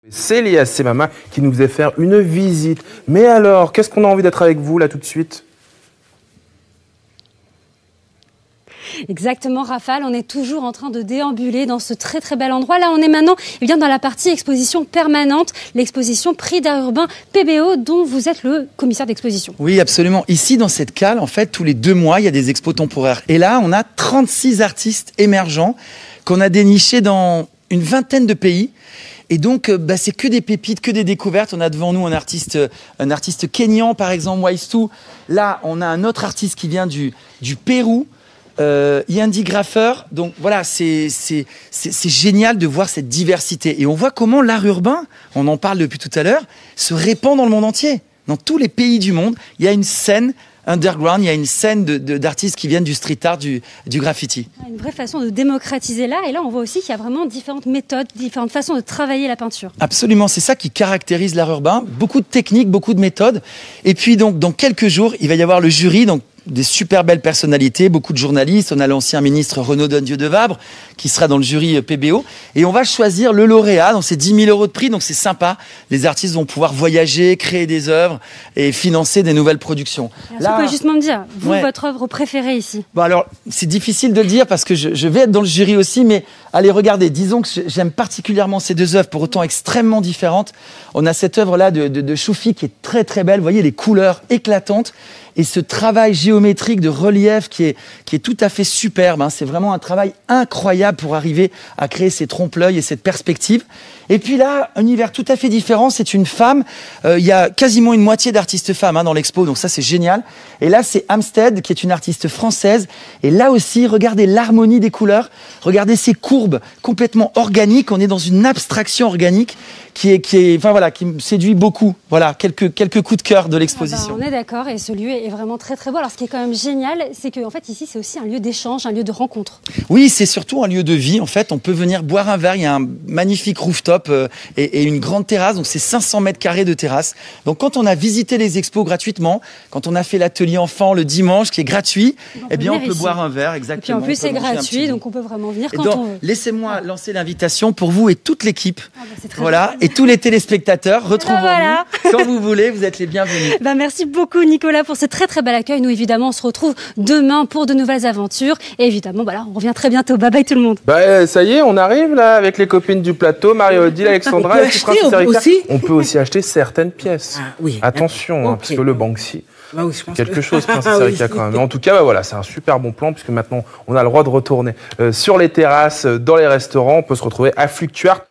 C'est Léa Semama qui nous faisait faire une visite. Mais alors, qu'est-ce qu'on a envie d'être avec vous là tout de suite? Exactement, Raphaël, on est toujours en train de déambuler dans ce très très bel endroit. Là, on est maintenant dans la partie exposition permanente, l'exposition Prix d'art urbain PBO, dont vous êtes le commissaire d'exposition. Oui, absolument. Ici, dans cette cale, en fait, tous les 2 mois, il y a des expos temporaires. Et là, on a 36 artistes émergents qu'on a dénichés dans une vingtaine de pays. Et donc, c'est que des pépites, que des découvertes. On a devant nous un artiste kényan, par exemple, Waistu. Là, on a un autre artiste qui vient du Pérou. Yandy Graffer. Donc voilà, c'est génial de voir cette diversité. Et on voit comment l'art urbain, on en parle depuis tout à l'heure, se répand dans le monde entier. Dans tous les pays du monde, il y a une scène underground, il y a une scène d'artistes qui viennent du street art, du graffiti. Une vraie façon de démocratiser l'art. Et là, on voit aussi qu'il y a vraiment différentes méthodes, différentes façons de travailler la peinture. Absolument, c'est ça qui caractérise l'art urbain. Beaucoup de techniques, beaucoup de méthodes. Et puis donc, dans quelques jours, il va y avoir le jury, donc des super belles personnalités, beaucoup de journalistes. On a l'ancien ministre Renaud Dondieu-de-Vabre qui sera dans le jury PBO. Et on va choisir le lauréat. Donc c'est 10 000 € de prix, donc c'est sympa. Les artistes vont pouvoir voyager, créer des œuvres et financer des nouvelles productions. Là, vous pouvez justement me dire, vous, votre œuvre préférée ici? Bon alors, c'est difficile de le dire parce que je vais être dans le jury aussi, mais allez, regardez, disons que j'aime particulièrement ces 2 œuvres, pour autant extrêmement différentes. On a cette œuvre-là de Choufi qui est très très belle. Vous voyez les couleurs éclatantes. Et ce travail géométrique de relief qui est tout à fait superbe. Hein. C'est vraiment un travail incroyable pour arriver à créer ces trompe-l'œil et cette perspective. Et puis là, un univers tout à fait différent. C'est une femme. Il y a quasiment une moitié d'artistes femmes dans l'expo. Donc ça, c'est génial. Et là, c'est Amstead, qui est une artiste française. Et là aussi, regardez l'harmonie des couleurs. Regardez ces courbes complètement organiques. On est dans une abstraction organique qui me séduit beaucoup. Voilà, quelques coups de cœur de l'exposition. On est d'accord, et ce lieu est vraiment très très beau. Alors ce qui est quand même génial, c'est que en fait ici c'est aussi un lieu d'échange, un lieu de rencontre. Oui, c'est surtout un lieu de vie. En fait, on peut venir boire un verre. Il y a un magnifique rooftop et une grande terrasse. Donc c'est 500 mètres carrés de terrasse. Donc quand on a visité les expos gratuitement, quand on a fait l'atelier enfant le dimanche qui est gratuit, on peut boire un verre, exactement. Et puis en plus c'est gratuit, donc on peut vraiment venir quand on veut. Laissez-moi lancer l'invitation pour vous et toute l'équipe. Voilà. Et tous les téléspectateurs, retrouvons-nous quand vous voulez, vous êtes les bienvenus. Merci beaucoup Nicolas pour ce très très bel accueil. Nous évidemment on se retrouve demain pour de nouvelles aventures. Et évidemment on revient très bientôt. Bye bye tout le monde. Ça y est, on arrive là avec les copines du plateau, Marie-Odile, Alexandra. On peut aussi acheter certaines pièces. Ah, oui. Attention, parce que le Banksy, quelque chose, Princesse oui, Erika quand même. Mais en tout cas, c'est un super bon plan puisque maintenant on a le droit de retourner sur les terrasses, dans les restaurants. On peut se retrouver à Fluctuart.